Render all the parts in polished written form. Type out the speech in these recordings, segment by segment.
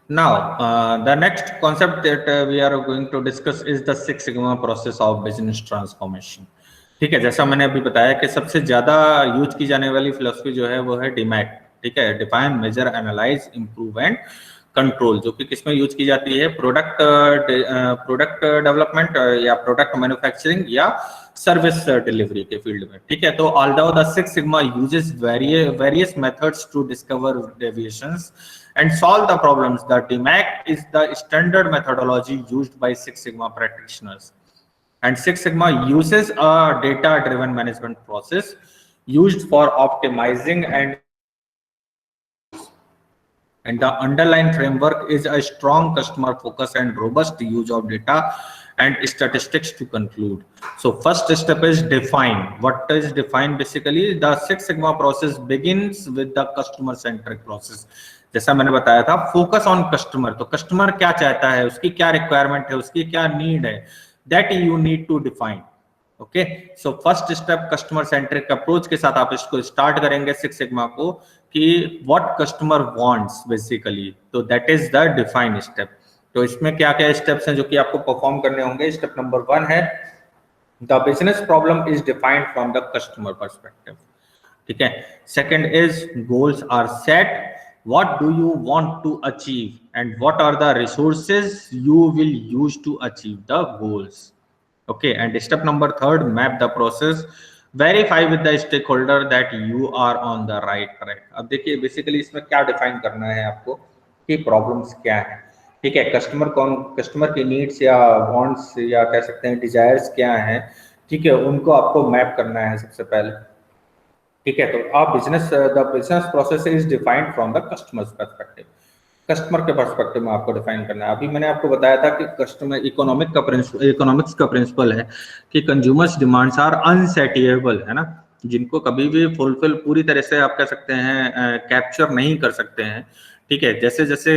Now, the next concept that we are going to discuss is the Six Sigma process of business transformation. ठीक है, जैसा मैंने अभी बताया कि सबसे ज्यादा यूज की जाने वाली फिलोसफी जो है वो है डीमैक। ठीक है, define, measure, analyse, improve and control, जो कि किसमें यूज की जाती है, प्रोडक्ट डेवलपमेंट या प्रोडक्ट मैन्युफैक्चरिंग या सर्विस डिलीवरी के फील्ड में। ठीक है, तो although the six sigma uses various methods to discover deviations and solve the problems. The DMAC is the standard methodology used by Six Sigma practitioners. And Six Sigma uses a data-driven management process used for optimizing and the underlying framework is a strong customer focus and robust use of data and statistics to conclude. So first step is define. What is define? Basically the Six Sigma process begins with the customer centric process. जैसा मैंने बताया था, focus on customer. तो customer क्या चाहता है, उसकी क्या रिक्वायरमेंट है, उसकी क्या नीड है, that you need to define. Okay, so first step customer centric approach के साथ आप इसको स्टार्ट करेंगे सिक्स सिग्मा को, कि व्हाट कस्टमर वांट्स बेसिकली, तो that is the define step. तो इसमें क्या क्या स्टेप्स हैं जो कि आपको परफॉर्म करने होंगे। स्टेप नंबर 1 है the business problem is defined from the customer perspective. ठीक है, second is goals are set, what do you want to achieve and what are the resources you will use to achieve the goals. Okay, and step number 3, map the process, verify with the stakeholder that you are on the right track. अब देखिए basically इसमें क्या define करना है आपको कि problems क्या है। ठीक है, कस्टमर की नीड्स या वांट्स या कह सकते हैं डिजायर्स क्या हैं, ठीक है, उनको आपको मैप करना है सबसे पहले। ठीक है, तो आप the business process is defined from the customers perspective. Customer के पर्सपेक्टिव में आपको डिफाइन करना है। अभी मैंने आपको बताया था कि कस्टमर इकोनॉमिक्स का प्रिंसिपल है कि कंज्यूमर्स डिमांड्स आर अनसैटिएबल, है ना, जिनको कभी भी फुलफिल पूरी तरह से आप कह सकते हैं कैप्चर नहीं कर सकते हैं। ठीक है, जैसे जैसे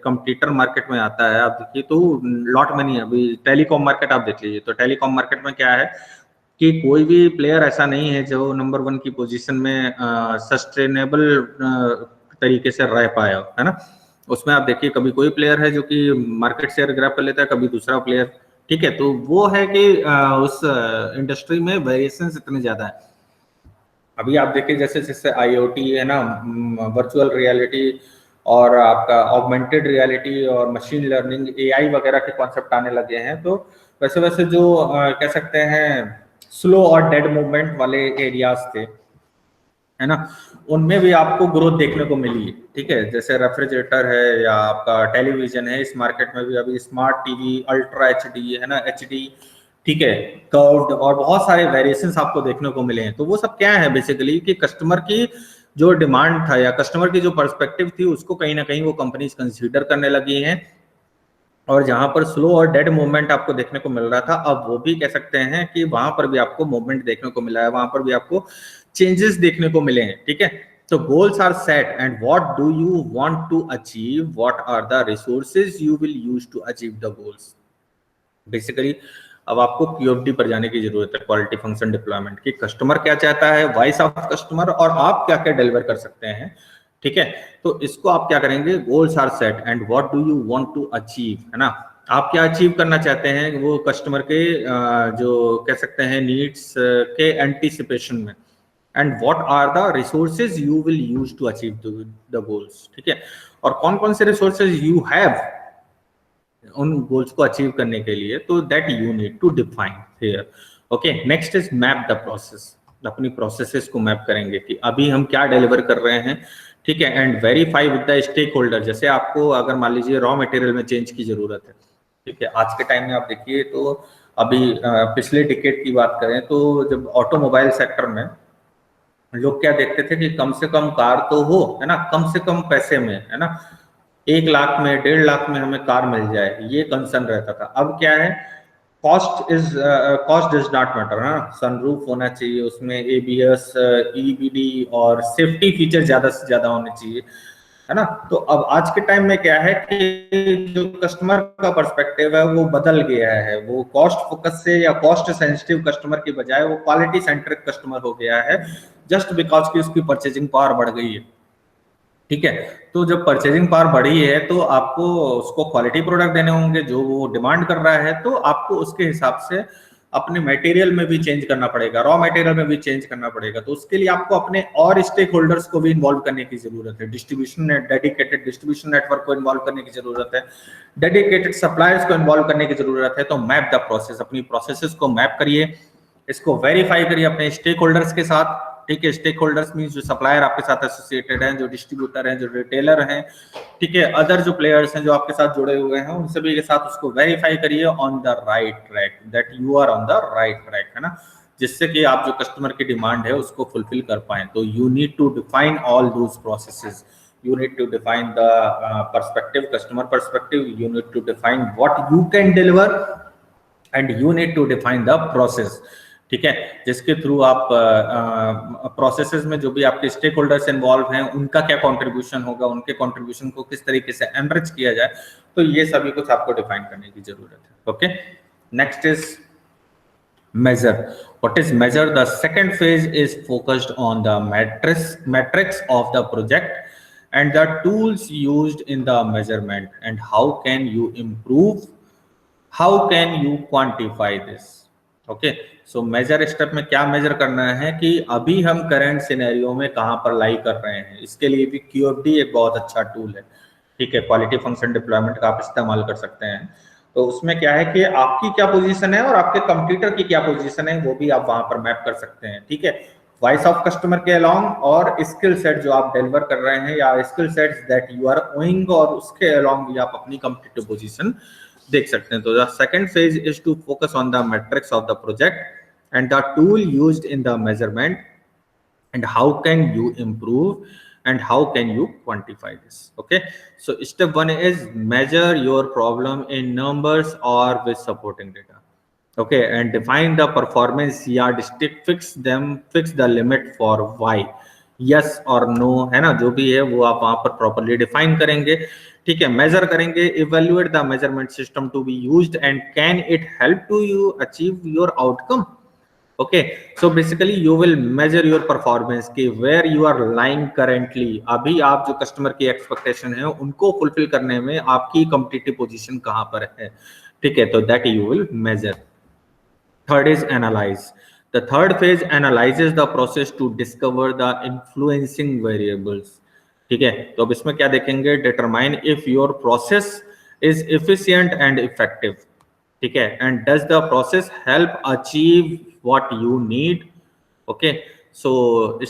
कंप्यूटर मार्केट में आता है, आप देखिए तो लॉट में नहीं है। अभी टेलीकॉम मार्केट आप देख लीजिए, तो टेलीकॉम मार्केट में क्या है कि कोई भी प्लेयर ऐसा नहीं है जो नंबर 1 की पोजीशन में सस्टेनेबल तरीके से रह पाया, है ना। उसमें आप देखिए कभी कोई प्लेयर है जो कि मार्केट शेयर ग्रैब कर लेता है, कभी दूसरा प्लेयर। ठीक है, तो वो है कि उस इंडस्ट्री में वेरिएशंस इतने ज्यादा है। अभी आप देखिए जैसे जैसे IoT है ना, वर्चुअल रियलिटी और आपका ऑगमेंटेड रियलिटी और मशीन लर्निंग, AI वगैरह के कॉन्सेप्ट आने लगे हैं, तो वैसे वैसे जो कह सकते हैं स्लो और डेड मूवमेंट वाले एरियाज थे, है ना, उनमें भी आपको ग्रोथ देखने को मिली है। ठीक है, जैसे रेफ्रिजरेटर है या आपका टेलीविजन है, इस मार्केट में भी अभी स्मार्ट टीवी, अल्ट्रा HD, है ना, HD, ठीक है, कर्व्ड और बहुत सारे वेरिएशंस आपको देखने को मिले हैं। तो वो सब क्या है बेसिकली कि कस्टमर की जो डिमांड था या कस्टमर की जो पर्सपेक्टिव थी उसको कहीं ना कहीं वो कंपनीज कंसीडर करने लगी हैं, और जहां पर स्लो और डेड मूवमेंट आपको देखने को मिल रहा था, अब वो भी कह सकते हैं कि वहां पर भी आपको मूवमेंट देखने को मिला है, वहां पर भी आपको चेंजेस देखने को मिले हैं। ठीक है, तो goals are set and what do you want to achieve, what are the resources you will use to achieve the goals. Basically अब आपको QFD पर जाने की जरूरत है, क्वालिटी फंक्शन डिप्लॉयमेंट, की कस्टमर क्या चाहता है, वॉइस ऑफ कस्टमर, और आप क्या क्या डिलीवर कर सकते हैं। ठीक है, तो इसको आप क्या करेंगे, goals are set and what do you want to achieve, है ना, आप क्या अचीव करना चाहते हैं वो कस्टमर के जो कह सकते हैं नीड्स के एंटीसिपेशन में, and what are the resources you will use to achieve the goals. ठीक है, और कौन कौन से रिसोर्सेज यू हैव उन गोल्स को अचीव करने के लिए, तो that you need to define here. Okay, next is map the process. अपनी प्रोसेसेस को मैप करेंगे कि अभी हम क्या डिलीवर कर रहे हैं। ठीक है, and verify with the stakeholder. जैसे आपको अगर मान लीजिए रॉ मटेरियल में चेंज की जरूरत है, ठीक है, आज के टाइम में आप देखिए तो अभी पिछले डिकेड की बात करें तो जब ऑटोमोबाइल सेक्टर में लोग क्या देखते थे कि कम से कम कार तो हो, है ना, कम से कम पैसे में, है ना, 1 लाख में 1.5 लाख में हमें कार मिल जाए, ये कंसर्न रहता था। अब क्या है, कॉस्ट डज नॉट मैटर, है ना, सनरूफ होना चाहिए, उसमें ABS, EBD और सेफ्टी फीचर ज्यादा से ज्यादा होने चाहिए, है ना। तो अब आज के टाइम में क्या है कि जो कस्टमर का पर्सपेक्टिव है वो बदल गया है, वो कॉस्ट फोकस से या कॉस्ट सेंसिटिव कस्टमर की बजाय वो क्वालिटी सेंट्रिक कस्टमर हो गया है, जस्ट बिकॉज की उसकी परचेजिंग पावर बढ़ गई है। ठीक है। तो जब परचेजिंग पावर बढ़ी है तो आपको उसको क्वालिटी प्रोडक्ट देने होंगे जो वो डिमांड कर रहा है, तो आपको उसके हिसाब से अपने मटेरियल में भी चेंज करना पड़ेगा, रॉ मटेरियल में भी चेंज करना पड़ेगा। तो उसके लिए आपको अपने और स्टेक होल्डर्स को भी इन्वॉल्व करने की जरूरत है, डेडिकेटेड डिस्ट्रीब्यूशन नेटवर्क को इन्वॉल्व करने की जरूरत है, डेडिकेटेड सप्लायर्स को इन्वॉल्व करने की जरूरत है। तो मैप द प्रोसेस, अपनी प्रोसेसेस को मैप करिए, इसको वेरीफाई करिए अपने स्टेक होल्डर्स के साथ। ठीक है, स्टेक होल्डर्स मीन जो सप्लायर आपके साथ एसोसिएटेड हैं, जो डिस्ट्रीब्यूटर हैं, जो रिटेलर हैं, ठीक है, अदर जो प्लेयर्स हैं जो आपके साथ जुड़े हुए हैं, उन सभी के साथ उसको वेरीफाई करिए on the right track, that you are on the right track, है ना, जिससे कि आप जो कस्टमर की डिमांड है उसको फुलफिल कर पाए। तो you need to define all those processes, you need to define the perspective, customer perspective, you need to define what you can deliver and you need to define the process। ठीक है, जिसके through आप processes में जो भी आपके stake holders involve हैं उनका क्या कंट्रीब्यूशन होगा, उनके कंट्रीब्यूशन को किस तरीके से एनरिच किया जाए, तो ये सभी कुछ आपको डिफाइन करने की जरूरत है। Okay, next is measure। what is measure? The second phase is focused on the metrics of the project and the tools used in the measurement and how can you improve, how can you quantify this। Okay, so measure step में क्या major करना है कि अभी हम current scenario में कहां पर लाई कर रहे हैं, इसके लिए भी QFD एक बहुत अच्छा टूल है। ठीक है, क्वालिटी फंक्शन डिप्लॉयमेंट का आप इस्तेमाल कर सकते हैं। तो उसमें क्या है कि आपकी क्या पोजीशन है और आपके कंप्यूटर की क्या पोजीशन है, वो भी आप वहां पर मैप कर सकते हैं। ठीक है, वॉइस ऑफ कस्टमर के अलोंग और स्किल सेट जो आप डिलीवर कर रहे हैं या skill sets that you are owing, और उसके अलोंग भी आप अपनी कंप्यूटर पोजीशन देख सकते हैं। तो the second phase is to focus on the metrics of the project and the tool used in the measurement and how can you improve and how can you quantify this। okay, so step 1 is measure your problem in numbers or with supporting data। okay, and define the performance yardstick, fix the limit for y, yes or no, है ना, जो भी है वो आप वहां पर properly define करेंगे। ठीक है, मेजर करेंगे, evaluate the measurement system to be used and can it help to you achieve your outcome. okay, so basically you will measure your performance कि where you are lying currently, अभी आप जो customer की expectation है उनको fulfil करने में आपकी कॉम्पिटिटिव पोजीशन कहां पर है। ठीक है, तो that you will measure। third is analyze। the third phase analyzes the process to discover the influencing variables। ठीक है, तो अब इसमें क्या देखेंगे, determine if your process is efficient and effective। ठीक है, and does the process help achieve what you need। okay, so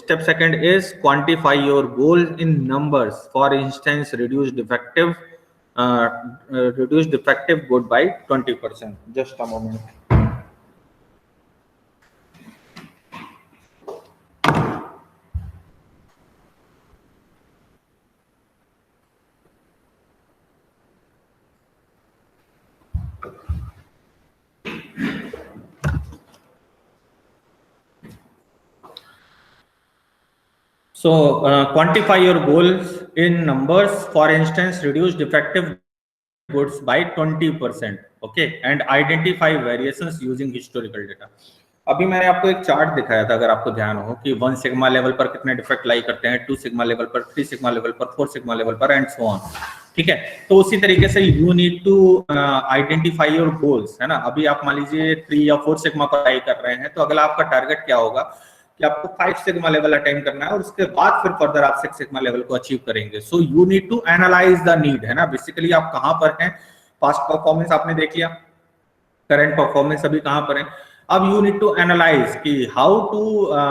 step second is quantify your goal in numbers, for instance reduce defective good by 20%। just a moment। So quantify your goals in numbers, for instance reduce defective goods by 20%। okay, and identify variations using historical data। अभी मैंने आपको एक chart दिखाया था, अगर आपको ध्यान हो, कि 1 सिग्मा लेवल पर कितने डिफेक्ट लाई करते हैं, 2 सिग्मा लेवल पर, 3 सिग्मा लेवल पर, 4 सिग्मा लेवल पर एंड सो ऑन। ठीक है, तो उसी तरीके से you need to identify your goals, है ना। अभी आप मान लीजिए 3 या 4 सिग्मा पर लाई कर रहे हैं, तो अगला आपका टारगेट क्या होगा कि आपको 5 सिग्मा लेवल अटेन करना है और उसके बाद फिर फर्दर आप 6 सिग्मा लेवल को अचीव करेंगे। So you need to analyse the need, है ना, बेसिकली आप कहां पर हैं। पास्ट परफॉर्मेंस आपने देख लिया, करंट परफॉर्मेंस अभी कहां पर है। अब यू नीड टू एनालाइज कि how to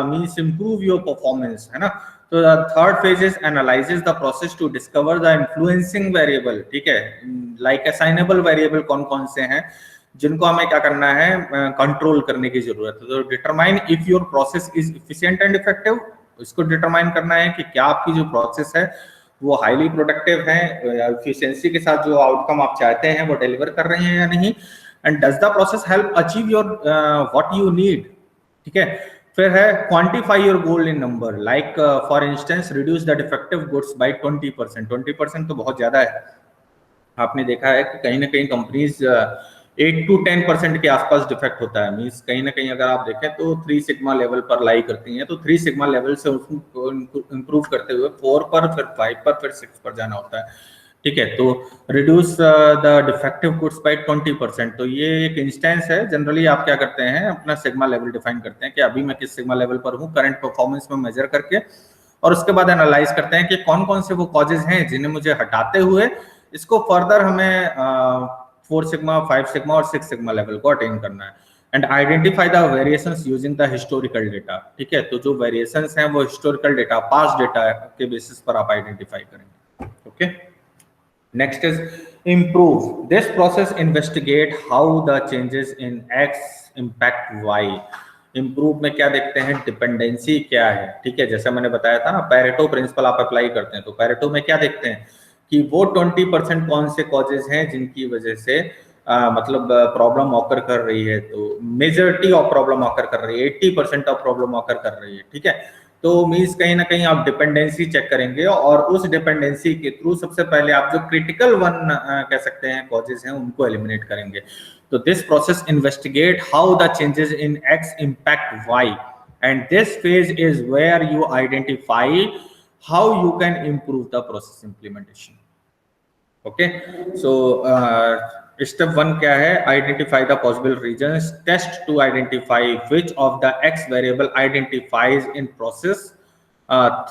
means improve your performance, है ना। तो third phase is analyses the process to discover the influencing variable. ठीक है, लाइक असाइनेबल वेरिएबल कौन कौन से हैं जिनको हमें क्या करना है, कंट्रोल करने की जरूरत है। तो determine if your process is efficient and effective, इसको डिटरमाइन करना है कि क्या आपकी जो प्रोसेस है वो हाईली प्रोडक्टिव है, एफिशिएंसी के साथ जो आउटकम आप चाहते हैं वो डिलीवर कर रहे हैं या नहीं। And does the process help achieve your what you need. ठीक है, फिर है quantify your goal in number, like for instance reduce the defective goods by 20%। 20% तो बहुत ज्यादा है। आपने देखा है कि कहीं ना कहीं कंपनीज 8 to 10% के आसपास डिफेक्ट होता है। मीन्स कहीं ना कहीं अगर आप देखें तो 3 सिग्मा लेवल पर लाई करती हैं, तो 3 सिग्मा लेवल से उसको इंप्रूव करते हुए 4 पर, फिर 5 पर, फिर 6 पर जाना होता है। ठीक है, तो reduce the defective goods by 20%। तो ये एक इंस्टेंस है। जनरली आप क्या करते हैं, अपना सिग्मा लेवल डिफाइन करते हैं कि अभी मैं किस सिग्मा लेवल पर हूँ करंट परफॉर्मेंस में मेजर करके, और उसके बाद एनालाइज करते हैं कि कौन कौन से वो कॉजेज हैं जिन्हें मुझे हटाते हुए इसको फर्दर हमें 4 सिग्मा, 5 सिग्मा और 6 सिग्मा लेवल को अटेन करना है। And identify the variations using the historical data. ठीक है, तो जो वेरिएशंस हैं वो हिस्टोरिकल डेटा, पास्ट डेटा के बेसिस पर आप आइडेंटिफाई करेंगे। Okay, next is improve. This process investigate how the changes in X impact Y. improve में क्या देखते हैं, डिपेंडेंसी क्या है। ठीक है, जैसे मैंने बताया था ना, पैरेटो प्रिंसिपल आप अप्लाई करते हैं, तो पैरेटो में क्या देखते हैं कि वो 20% कौन से कॉजेज हैं जिनकी वजह से मतलब प्रॉब्लम ऑकर कर रही है। तो मेजॉरिटी ऑफ प्रॉब्लम ऑकर कर रही है, 80% ऑफ प्रॉब्लम ऑकर कर रही है। ठीक है, तो मीन्स कहीं ना कहीं आप डिपेंडेंसी चेक करेंगे, और उस डिपेंडेंसी के थ्रू सबसे पहले आप जो क्रिटिकल वन कह सकते हैं कॉजेज हैं उनको एलिमिनेट करेंगे। तो this process investigate how the changes in X impact Y, and this phase is where you identify how you can improve the process implementation. Okay, so step 1 क्या है, identify the possible reasons, test to identify which of the X variable identifies in process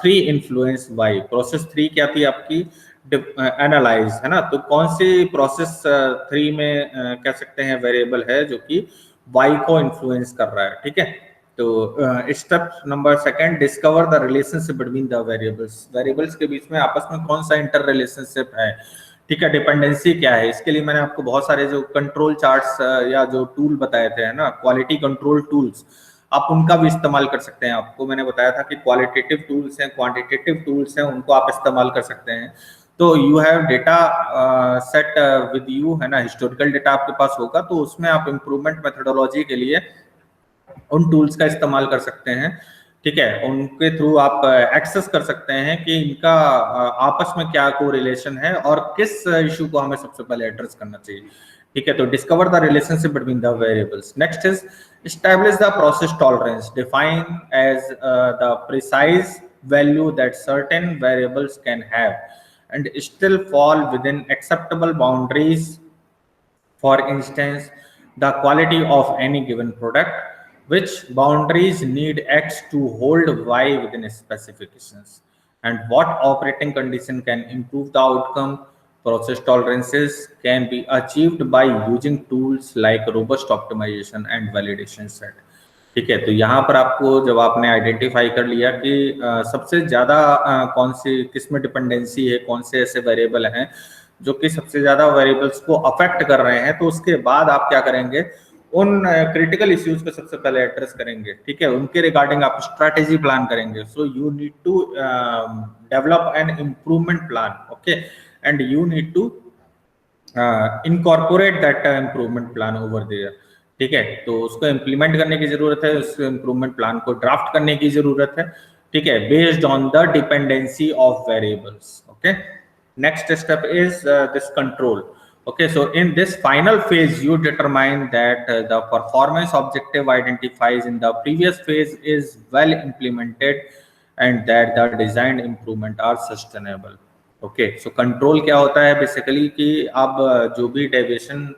3 influence Y. Process 3 क्या थी आपकी, analyse, है ना। तो कौन सी process 3 में कह सकते हैं वेरिएबल है जो कि वाई को इन्फ्लुएंस कर रहा है। ठीक है, तो step number 2, discover the relationship between the variables. Variables के बीच में आपस में कौन सा इंटर रिलेशनशिप है। ठीक है, डिपेंडेंसी क्या है। इसके लिए मैंने आपको बहुत सारे जो कंट्रोल चार्ट्स या जो टूल बताए थे, है ना, क्वालिटी कंट्रोल टूल्स, आप उनका भी इस्तेमाल कर सकते हैं। आपको मैंने बताया था कि क्वालिटेटिव टूल्स हैं, क्वांटिटेटिव टूल्स हैं, उनको आप इस्तेमाल कर सकते हैं। तो you have data set with you, है ना, हिस्टोरिकल डेटा आपके पास होगा, तो उसमें आप इम्प्रूवमेंट मेथोडोलॉजी के लिए उन टूल्स का इस्तेमाल कर सकते हैं। ठीक है, उनके थ्रू आप एक्सेस कर सकते हैं कि इनका आपस में क्या कोरिलेशन है और किस इशू को हमें सबसे पहले एड्रेस करना चाहिए। ठीक है, तो discover the relationship between the variables. Next is establish the process tolerance, define as the precise value that certain variables can have and still fall within acceptable boundaries. For instance, the quality of any given product, which boundaries need X to hold Y within specifications, and what operating condition can improve the outcome. Process tolerances can be achieved by using tools like robust optimization and validation set. ठीक है, तो यहाँ पर आपको जब आपने identify कर लिया कि सबसे ज्यादा कौन सी किस में डिपेंडेंसी है, कौन से ऐसे वेरिएबल हैं जो कि सबसे ज्यादा वेरिएबल्स को अफेक्ट कर रहे हैं, तो उसके बाद आप क्या करेंगे, उन क्रिटिकल इश्यूज को सबसे पहले एड्रेस करेंगे। ठीक है, उनके रिगार्डिंग आप स्ट्रेटेजी प्लान करेंगे। So you need to develop an improvement plan, okay, and you need to incorporate that improvement plan over there. ठीक है, तो उसको इम्प्लीमेंट करने की जरूरत है, उस इम्प्रूवमेंट प्लान को ड्राफ्ट करने की जरूरत है। ठीक है, based on the dependency of variables. Okay, next step is this control. Okay, so in this final phase, you determine that the performance objective identifies in the previous phase is well implemented and that the design improvement are sustainable. Okay, so control क्या होता है basically कि अब जो भी deviation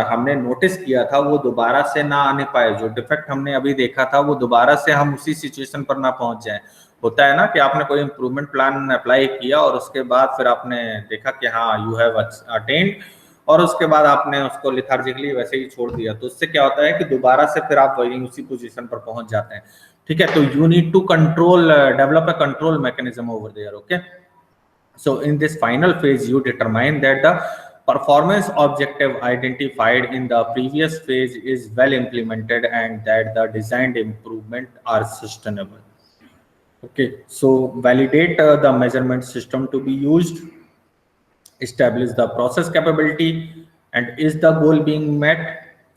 हमने notice किया था वो दोबारा से ना आने पाए, जो डिफेक्ट हमने अभी देखा था वो दोबारा से हम उसी सिचुएशन पर ना पहुंच जाए। होता है ना कि आपने कोई इम्प्रूवमेंट प्लान अप्लाई किया और उसके बाद फिर आपने देखा कि हाँ यू हैव अटेन्ड, और उसके बाद आपने उसको लिथार्जिकली वैसे ही छोड़ दिया, तो उससे क्या होता है कि दोबारा से फिर आप वही उसी पोजीशन पर पहुंच जाते हैं। ठीक है, तो you need to control, develop a control mechanism over there. Okay, so in this final phase you determine that the performance objective identified in the previous phase is well implemented and that the designed improvement are sustainable. Okay, so validate the measurement system to be used, establish the process capability, and is the goal being met.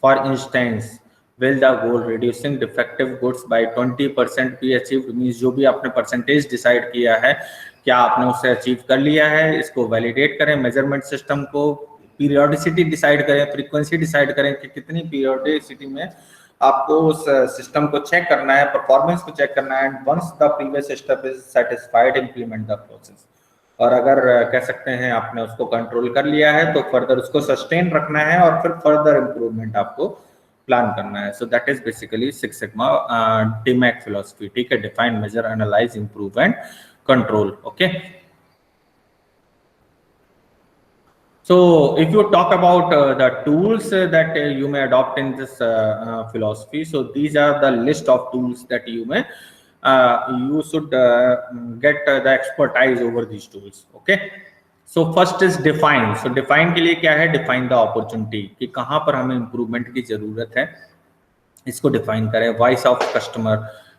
For instance, will the goal reducing defective goods by 20% be achieved? means जो भी आपने percentage decide किया है क्या आपने उससे achieve कर लिया है, इसको वैलिडेट करें मेजरमेंट सिस्टम को, पीरियोडिसिटी डिसाइड करें, फ्रीक्वेंसी डिसाइड करें कि कितनी पीरियोडिसिटी में आपको उस सिस्टम को चेक करना है, परफॉर्मेंस को चेक करना है, and once the previous step is satisfied implement the process. और अगर कह सकते हैं आपने उसको कंट्रोल कर लिया है तो फर्दर उसको सस्टेन रखना है और फिर फर्दर इम्प्रूवमेंट आपको प्लान करना है। So that is basically six sigma DMAC philosophy, ठीक है, define, measure, analyse, improve and control. Okay, so if you talk about the tools that you may adopt in this philosophy, so these are the list of tools that you may you should get the expertise over these tools. Okay, so first is define. So define के लिए क्या है? define the opportunity, कि कहाँ पर हमें improvement की जरूरत है, इसको define करें। voice of customer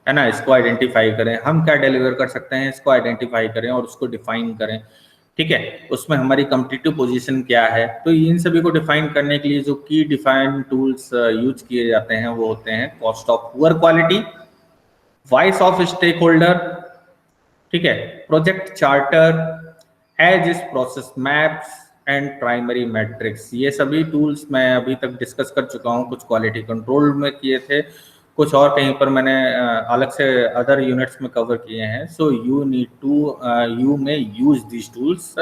है ना, इसको identify करें, हम क्या deliver कर सकते हैं इसको identify करें और उसको define करें, ठीक है। उसमें हमारी कॉम्पिटिटिव पोजीशन क्या है, तो इन सभी को डिफाइन करने के लिए जो की डिफाइन टूल्स यूज किए जाते हैं वो होते हैं cost of poor quality, voice of stakeholder, ठीक है, project charter, as is process maps and primary metrics. ये सभी टूल्स मैं अभी तक डिस्कस कर चुका हूँ, कुछ क्वालिटी कंट्रोल में किए थे, कुछ और कहीं पर मैंने अलग से अदर यूनिट्स में कवर किए हैं। So you need to you may use this tools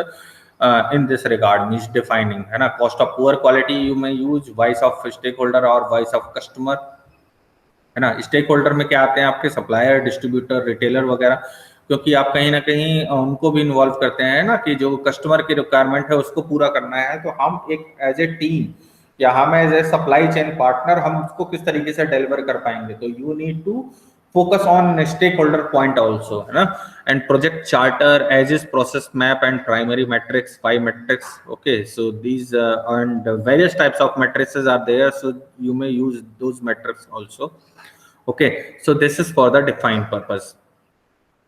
in this regard, means defining, है ना। Cost of poor quality you may use, voice of stakeholder और वॉइस ऑफ कस्टमर, है ना। Stake holder में क्या आते हैं आपके सप्लायर, डिस्ट्रीब्यूटर, रिटेलर वगैरह, क्योंकि आप कहीं ना कहीं उनको भी इन्वॉल्व करते हैं ना, कि जो कस्टमर की रिक्वायरमेंट है उसको पूरा करना है, तो हम एक एज ए टीम या हम as a supply chain partner हम उसको किस तरीके से डिलीवर कर पाएंगे। तो you need to focus on stakeholder point also, है ना। And project charter, as is process map and primary metrics, 5 metrics. Okay, so these and various types of metrics are there, so you may use those metrics also. Okay, so this is for the define purpose.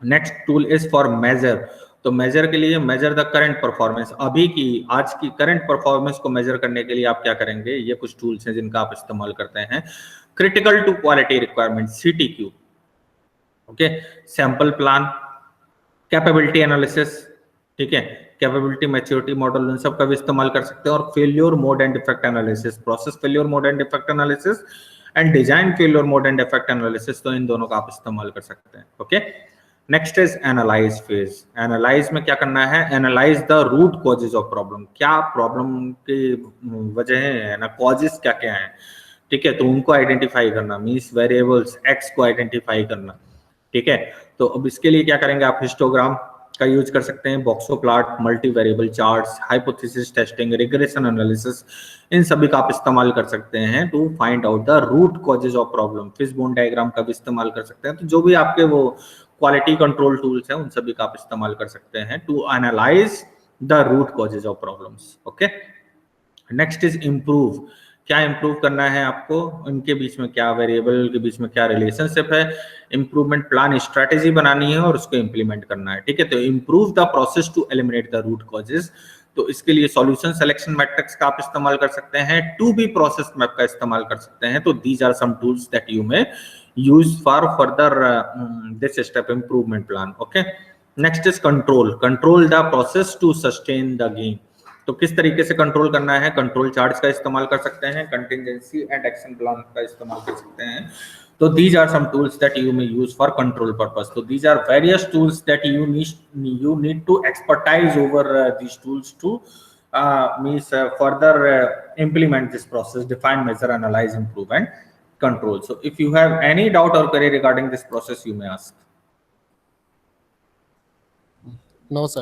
Next tool is for major. तो major के लिए, measure the current performance, अभी की आज की current performance को major करने के लिए आप क्या करेंगे, ये कुछ टूल्स हैं जिनका आप इस्तेमाल करते हैं। Critical to quality requirement, CTQ, okay, sample plan, capability analysis, ठीक है, कैपेबिलिटी मैच्योरिटी मॉडल, इन सब का भी इस्तेमाल कर सकते हैं। और failure mode and defect analysis, process failure mode and defect analysis and design failure mode and defect analysis, तो इन दोनों का आप इस्तेमाल कर सकते हैं। Okay, next is analyse phase. Analyse में क्या करना है, analyse the root causes of problem, क्या प्रॉब्लम की वजह है ना, कॉजेज क्या क्या है, ठीक है, तो उनको आइडेंटिफाई करना, मींस वेरिएबल्स एक्स को आइडेंटिफाई करना, ठीक है। तो अब इसके लिए क्या करेंगे आप, हिस्टोग्राम का यूज कर सकते हैं, box plot, multi variable charts, hypothesis testing, regression analysis, इन सभी का आप इस्तेमाल कर सकते हैं to find out the root causes of problem. Fishbone diagram का भी इस्तेमाल कर सकते हैं। तो जो भी आपके वो क्वालिटी कंट्रोल टूल्स हैं उन सभी का आप इस्तेमाल कर सकते हैं to analyse the root causes of problems. Okay, next is improve. क्या इम्प्रूव करना है आपको, इनके बीच में क्या, वेरिएबल के बीच में क्या रिलेशनशिप है, इम्प्रूवमेंट प्लान, स्ट्रेटेजी बनानी है और उसको इम्प्लीमेंट करना है, ठीक है। तो improve the process to eliminate the root causes, तो इसके लिए सॉल्यूशन सिलेक्शन मैट्रिक्स का आप इस्तेमाल कर सकते हैं, टू बी प्रोसेस मैप का इस्तेमाल कर सकते हैं। तो these are some tools that you may use for further this step improvement plan. Okay, next is control. Control the process to sustain the gain, तो किस तरीके से कंट्रोल करना है, कंट्रोल चार्ट्स का इस्तेमाल कर सकते हैं, कंटिंजेंसी एंड एक्शन प्लान का इस्तेमाल कर सकते हैं। तो these are some tools that you may use for control purpose. So these are various tools that you need to expertise over these tools to further implement this process, define, measure, analyze, improve and control. So if you have any doubt or query regarding this process, you may ask. No sir.